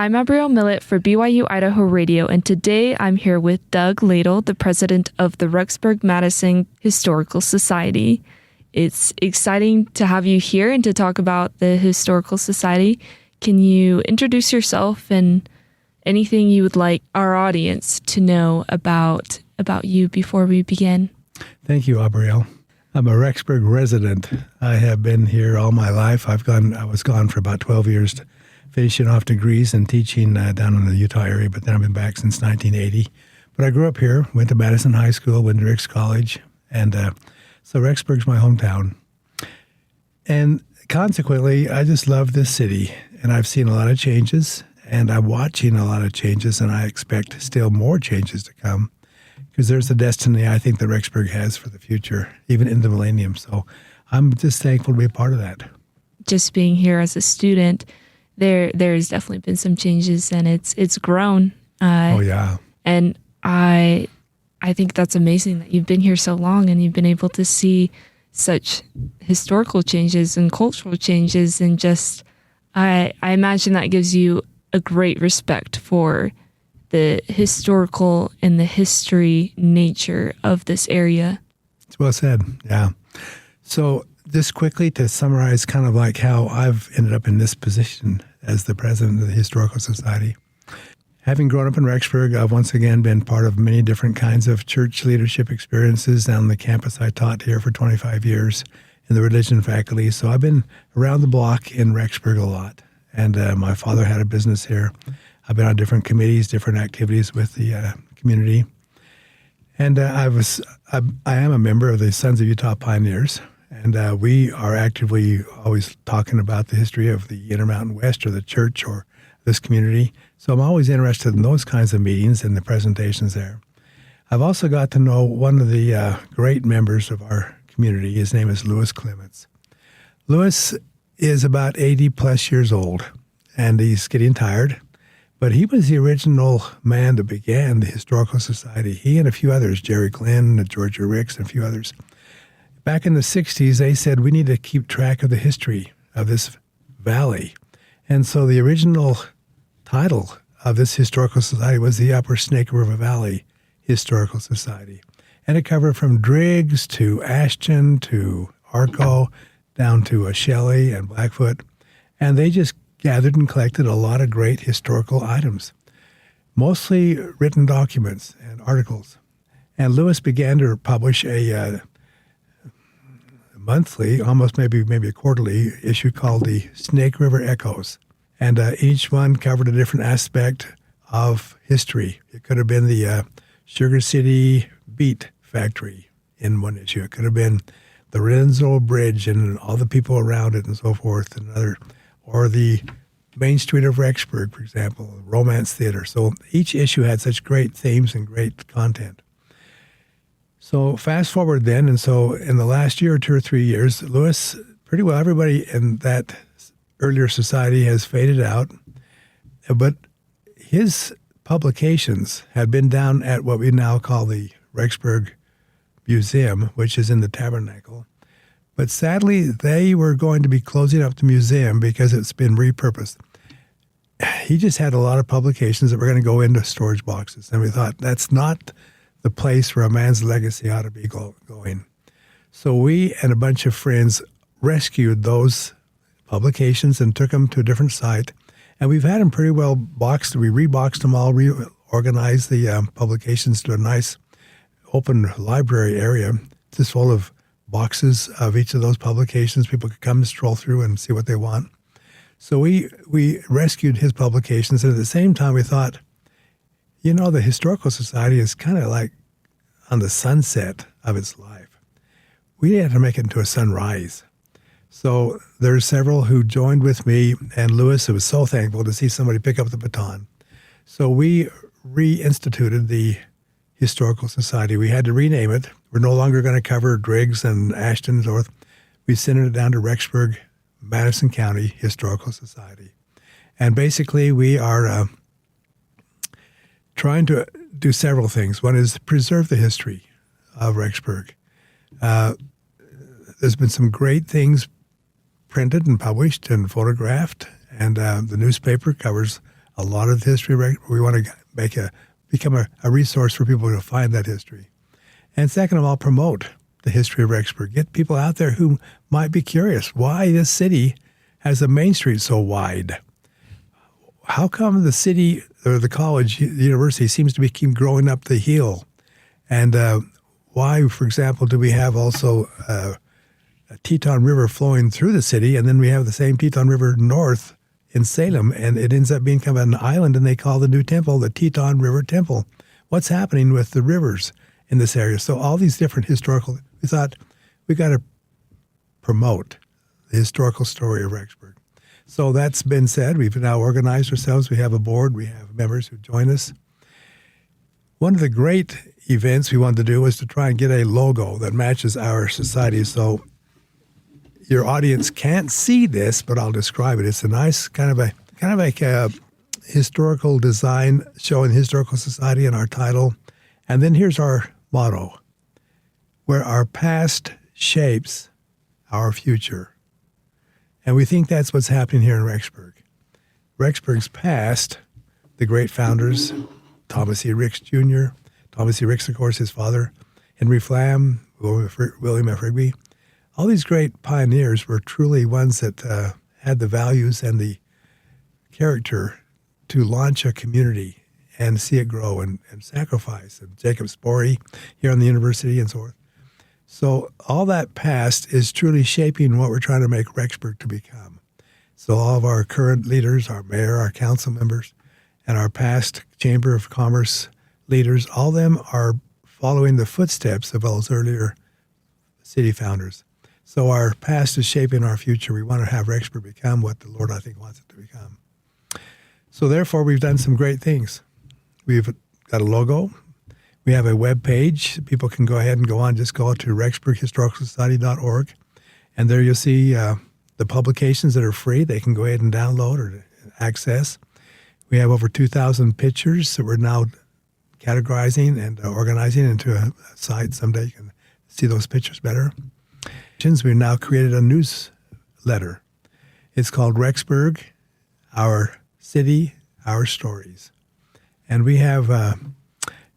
I'm Abrielle Millett for BYU-Idaho Radio, and today I'm here with Doug Ladle, the president of the Rexburg-Madison Historical Society. It's exciting to have you here and to talk about the Historical Society. Can you introduce yourself and anything you would like our audience to know about you before we begin? Thank you, Abrielle. I'm a Rexburg resident. I have been here all my life. I was gone for about 12 years, finishing off degrees and teaching down in the Utah area, but then I've been back since 1980. But I grew up here, went to Madison High School, went to Ricks College, and so Rexburg's my hometown. And consequently, I just love this city, and I've seen a lot of changes, and I'm watching a lot of changes, and I expect still more changes to come, because there's a destiny I think that Rexburg has for the future, even in the millennium. So I'm just thankful to be a part of that. Just being here as a student, there's definitely been some changes, and it's grown. Oh yeah. And I think that's amazing that you've been here so long and you've been able to see such historical changes and cultural changes, and just I imagine that gives you a great respect for the historical and the history nature of this area. It's well said. Yeah. So just quickly to summarize kind of like how I've ended up in this position as the president of the Historical Society. Having grown up in Rexburg, I've once again been part of many different kinds of church leadership experiences down the campus. I taught here for 25 years in the religion faculty. So I've been around the block in Rexburg a lot. And my father had a business here. I've been on different committees, different activities with the community. And I am a member of the Sons of Utah Pioneers. And we are actively always talking about the history of the Intermountain West or the church or this community. So I'm always interested in those kinds of meetings and the presentations there. I've also got to know one of the great members of our community. His name is Louis Clements. Louis is about 80 plus years old, and he's getting tired. But he was the original man that began the Historical Society. He and a few others, Jerry Glenn, Georgia Ricks, and a few others. Back in the 60s, they said we need to keep track of the history of this valley. And so the original title of this Historical Society was the Upper Snake River Valley Historical Society. And it covered from Driggs to Ashton to Arco down to Shelley and Blackfoot. And they just gathered and collected a lot of great historical items, mostly written documents and articles. And Louis began to publish a monthly, almost maybe a quarterly issue called the Snake River Echoes. And each one covered a different aspect of history. It could have been the Sugar City Beet Factory in one issue. It could have been the Renzo Bridge and all the people around it and so forth, and other, or the Main Street of Rexburg, for example, the Romance Theater. So each issue had such great themes and great content. So fast forward then, and so in the last year or 2 or 3 years, Louis, pretty well everybody in that earlier society has faded out, but his publications had been down at what we now call the Rexburg Museum, which is in the Tabernacle. But sadly, they were going to be closing up the museum because it's been repurposed. He just had a lot of publications that were going to go into storage boxes, and we thought that's not the place where a man's legacy ought to be going. So we and a bunch of friends rescued those publications and took them to a different site. And we've had them pretty well boxed. We reboxed them all, reorganized the publications to a nice open library area, just full of boxes of each of those publications. People could come and stroll through and see what they want. So we rescued his publications. And at the same time, we thought, you know, the Historical Society is kind of like on the sunset of its life. We had to make it into a sunrise. So there's several who joined with me, and Louis was so thankful to see somebody pick up the baton. So we reinstituted the Historical Society. We had to rename it. We're no longer going to cover Driggs and Ashton and so forth. We sent it down to Rexburg-Madison County Historical Society. And basically we are trying to do several things. One is to preserve the history of Rexburg. There's been some great things printed and published and photographed, and the newspaper covers a lot of the history. We want to become a resource for people to find that history. And second of all, promote the history of Rexburg. Get people out there who might be curious why this city has a main street so wide. How come the city or the college, the university, seems to keep growing up the hill? And why, for example, do we have also a Teton River flowing through the city, and then we have the same Teton River north in Salem, and it ends up being kind of an island, and they call the new temple the Teton River Temple. What's happening with the rivers in this area? So all these different historical, we thought we got to promote the historical story of Rexburg. So that's been said. We've now organized ourselves. We have a board. We have members who join us. One of the great events we wanted to do was to try and get a logo that matches our society. So your audience can't see this, but I'll describe it. It's a nice kind of like a historical design showing historical society in our title. And then here's our motto: where our past shapes our future. And we think that's what's happening here in Rexburg. Rexburg's past, the great founders, Thomas E. Ricks Jr., Thomas E. Ricks, of course, his father, Henry Flam, William F. Rigby. All these great pioneers were truly ones that had the values and the character to launch a community and see it grow and sacrifice. And Jacob Sporey here on the university and so forth. So all that past is truly shaping what we're trying to make Rexburg to become. So all of our current leaders, our mayor, our council members, and our past Chamber of Commerce leaders, all of them are following the footsteps of those earlier city founders. So our past is shaping our future. We want to have Rexburg become what the Lord, I think, wants it to become. So therefore, we've done some great things. We've got a logo. We have a web page. People can go ahead and just go to rexburghistoricalsociety.org, and there you'll see the publications that are free. They can go ahead and download or access. We have over 2,000 pictures that we're now categorizing and organizing into a site. Someday you can see those pictures better. We've now created a newsletter. It's called Rexburg, Our City, Our Stories. And we have,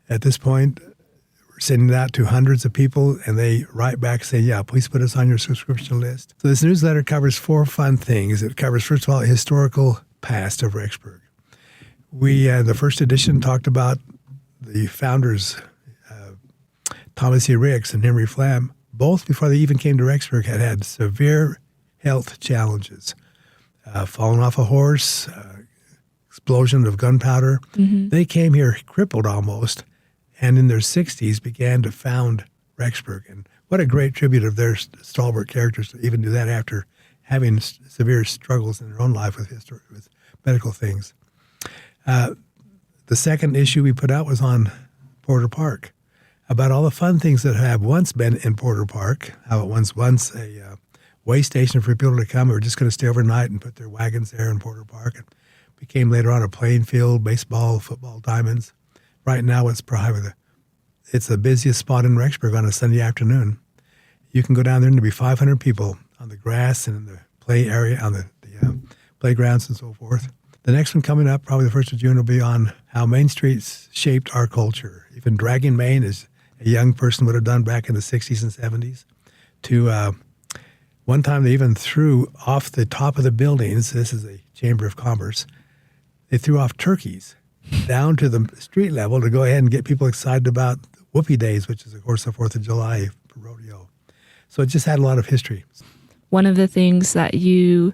at this point, we're sending it out to hundreds of people, and they write back saying, yeah, please put us on your subscription list. So this newsletter covers 4 fun things. It covers, first of all, a historical past of Rexburg. We, the first edition, talked about the founders, Thomas E. Ricks and Henry Flam. Both, before they even came to Rexburg, had severe health challenges. Falling off a horse, explosion of gunpowder. Mm-hmm. They came here crippled almost, and in their 60s began to found Rexburg. And what a great tribute of their stalwart characters to even do that after having severe struggles in their own life with medical things. The second issue we put out was on Porter Park, about all the fun things that have once been in Porter Park, how it was once a way station for people to come who were just going to stay overnight and put their wagons there in Porter Park. It became later on a playing field, baseball, football, diamonds. Right now it's probably it's the busiest spot in Rexburg on a Sunday afternoon. You can go down there and there'll be 500 people on the grass and in the play area, on the playgrounds and so forth. The next one coming up, probably the 1st of June, will be on how Main Streets shaped our culture. Even dragging Main, as a young person would have done back in the 60s and 70s, to one time they even threw off the top of the buildings, this is a Chamber of Commerce, they threw off turkeys down to the street level to go ahead and get people excited about Whoopie Days, which is, of course, the 4th of July rodeo. So it just had a lot of history. One of the things that you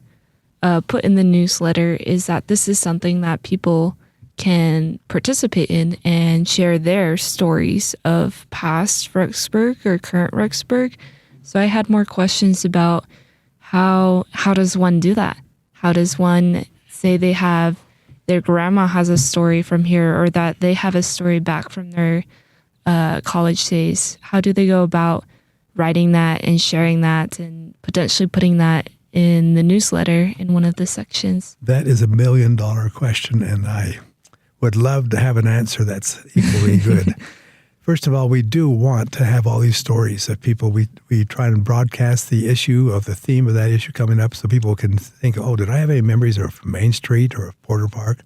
put in the newsletter is that this is something that people can participate in and share their stories of past Rexburg or current Rexburg. So I had more questions about how does one do that? How does one say their grandma has a story from here, or that they have a story back from their college days? How do they go about writing that and sharing that and potentially putting that in the newsletter in one of the sections? That is $1 million question, and I would love to have an answer that's equally good. First of all, we do want to have all these stories of people. We try and broadcast the issue of the theme of that issue coming up so people can think, oh, did I have any memories of Main Street or of Porter Park?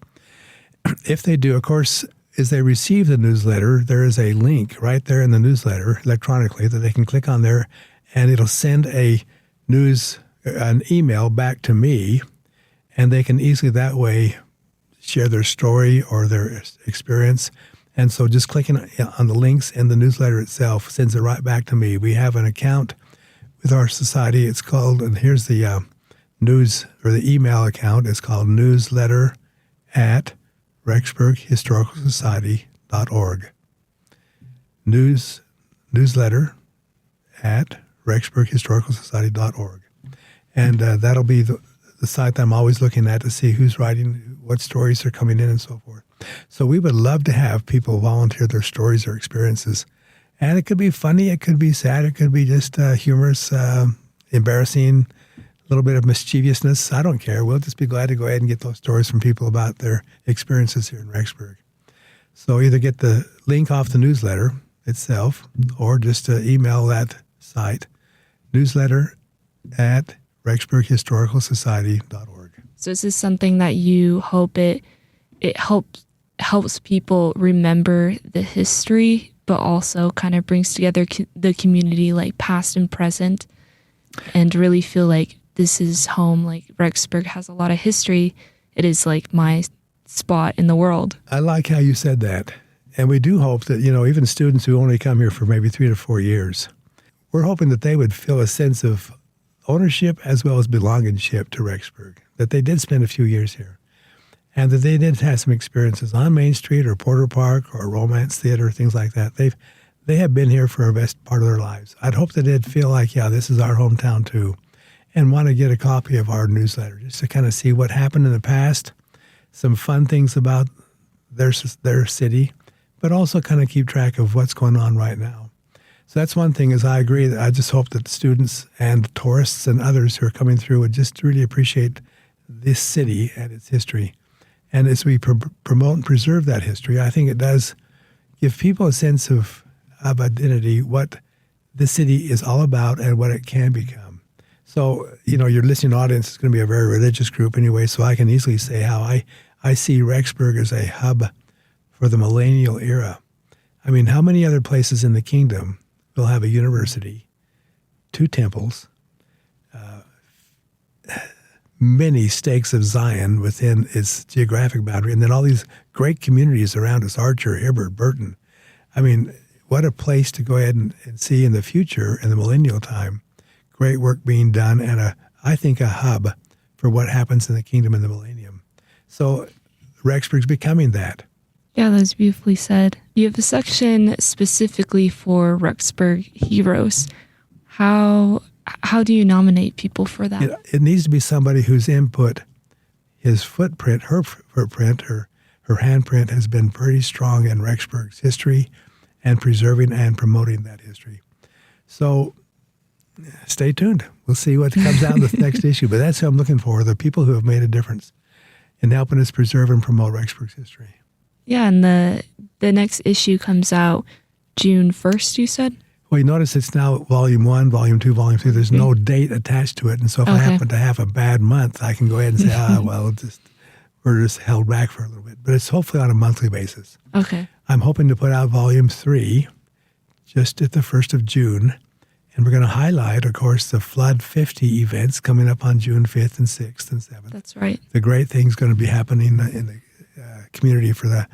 if they do, of course, as they receive the newsletter, there is a link right there in the newsletter electronically that they can click on there, and it'll send an email back to me, and they can easily that way share their story or their experience. And so just clicking on the links in the newsletter itself sends it right back to me. We have an account with our society. It's called, and here's the the email account. It's called newsletter@rexburghistoricalsociety.org. Newsletter at rexburghistoricalsociety.org. And that'll be the site that I'm always looking at to see who's writing, what stories are coming in, and so forth. So we would love to have people volunteer their stories or experiences. And it could be funny, it could be sad, it could be just humorous, embarrassing, a little bit of mischievousness. I don't care. We'll just be glad to go ahead and get those stories from people about their experiences here in Rexburg. So either get the link off the newsletter itself or just email that site, newsletter@rexburghistoricalsociety.org. So is this something that you hope it helps people remember the history, but also kind of brings together the community, like past and present, and really feel like this is home? Like Rexburg has a lot of history. It is like my spot in the world. I like how you said that. And we do hope that, even students who only come here for maybe 3 to 4 years, we're hoping that they would feel a sense of ownership as well as belongingship to Rexburg, that they did spend a few years here, and that they did have some experiences on Main Street or Porter Park or Romance Theater, things like that. They have been here for the best part of their lives. I'd hope that they'd feel like, yeah, this is our hometown too, and want to get a copy of our newsletter just to kind of see what happened in the past, some fun things about their city, but also kind of keep track of what's going on right now. So that's one thing, is I agree that I just hope that students and tourists and others who are coming through would just really appreciate this city and its history. And as we promote and preserve that history, I think it does give people a sense of identity, what the city is all about and what it can become. So, your listening audience is going to be a very religious group anyway, so I can easily say how I see Rexburg as a hub for the millennial era. I mean, how many other places in the kingdom will have a university, 2 temples, many stakes of Zion within its geographic boundary, and then all these great communities around us, Archer, Hibbert, Burton. I mean, what a place to go ahead and see in the future, in the millennial time. Great work being done, and I think a hub for what happens in the kingdom in the millennium. So Rexburg's becoming that. Yeah, that's beautifully said. You have a section specifically for Rexburg heroes. How do you nominate people for that? It needs to be somebody whose input, his footprint, her footprint, her handprint has been pretty strong in Rexburg's history and preserving and promoting that history. So stay tuned. We'll see what comes out in the next issue. But that's who I'm looking for, the people who have made a difference in helping us preserve and promote Rexburg's history. Yeah, and the next issue comes out June 1st, you said? Well, you notice it's now Volume 1, Volume 2, Volume 3. There's no date attached to it. And so if I happen to have a bad month, I can go ahead and say, we're just held back for a little bit. But it's hopefully on a monthly basis. Okay. I'm hoping to put out Volume 3 just at the 1st of June. And we're going to highlight, of course, the Flood 50 events coming up on June 5th and 6th and 7th. That's right. The great things going to be happening in the community for to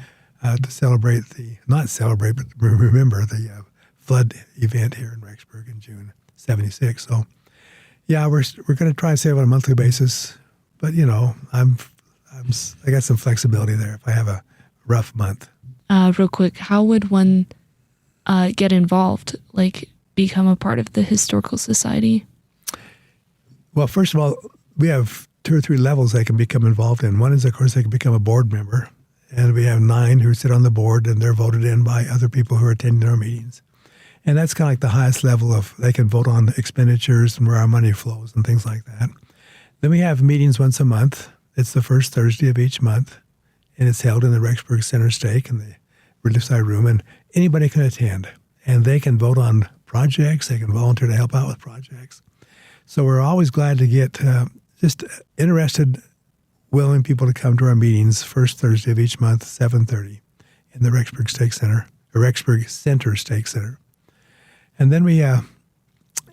celebrate but remember the flood event here in Rexburg in June '76. So, yeah, we're going to try and save on a monthly basis, but I got some flexibility there if I have a rough month. Real quick, how would one get involved? Like, become a part of the Historical Society? Well, first of all, we have 2 or 3 levels they can become involved in. One is, of course, they can become a board member. And we have 9 who sit on the board, and they're voted in by other people who are attending our meetings. And that's kind of like the highest level of, they can vote on expenditures and where our money flows and things like that. Then we have meetings once a month. It's the first Thursday of each month, and it's held in the Rexburg Center Stake in the Relief Side Room, and anybody can attend. And they can vote on projects. They can volunteer to help out with projects. So we're always glad to get just interested willing people to come to our meetings first Thursday of each month, 7:30, in the Rexburg Center Stake Center. And then we,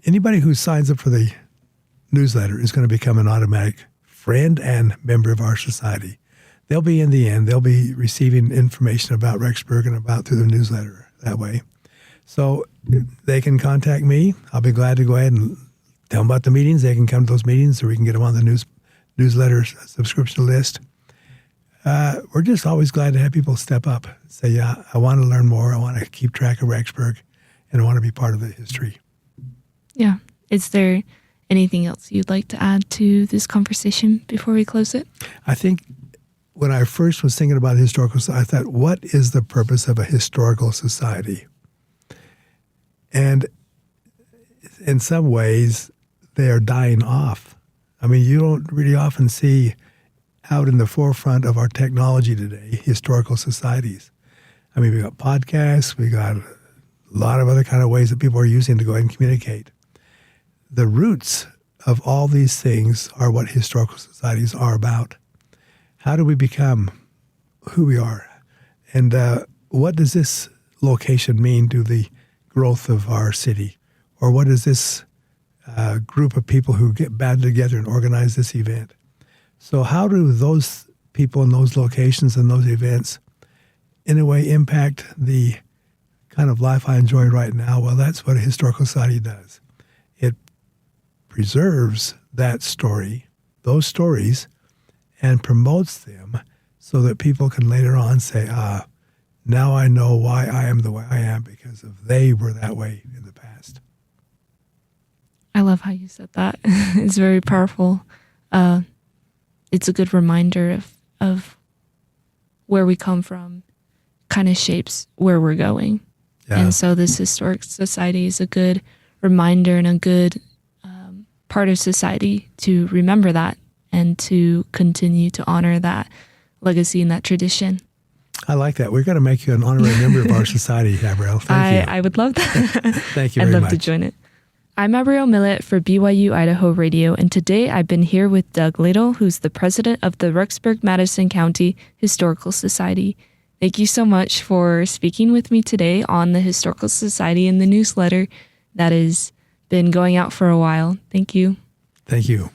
anybody who signs up for the newsletter is going to become an automatic friend and member of our society. They'll be receiving information about Rexburg and about through the newsletter that way. So they can contact me. I'll be glad to go ahead and tell them about the meetings. They can come to those meetings, or we can get them on the newsletter subscription list. We're just always glad to have people step up and say, yeah, I want to learn more. I want to keep track of Rexburg, and I want to be part of the history. Yeah. Is there anything else you'd like to add to this conversation before we close it? I think when I first was thinking about historical society, I thought, what is the purpose of a historical society? And in some ways, they are dying off. I mean, you don't really often see out in the forefront of our technology today historical societies. I mean, we got podcasts, we got a lot of other kind of ways that people are using to go ahead and communicate. The roots of all these things are what historical societies are about. How do we become who we are? And what does this location mean to the growth of our city? Or what does this group of people who get banded together and organize this event? So how do those people in those locations and those events in a way impact the kind of life I enjoy right now? Well, that's what a historical society does. It preserves that story, those stories, and promotes them so that people can later on say, now I know why I am the way I am because of they were that way in the past. I love how you said that. It's very powerful. It's a good reminder of where we come from, kind of shapes where we're going. Yeah. And so this historic society is a good reminder and a good part of society to remember that and to continue to honor that legacy and that tradition. I like that. We're going to make you an honorary member of our society, Abrielle. Thank you. I would love that. Thank you very much. I'd love to join it. I'm Abrielle Millett for BYU-Idaho Radio, and today I've been here with Doug Little, who's the president of the Rexburg-Madison County Historical Society. Thank you so much for speaking with me today on the Historical Society and the newsletter that has been going out for a while. Thank you. Thank you.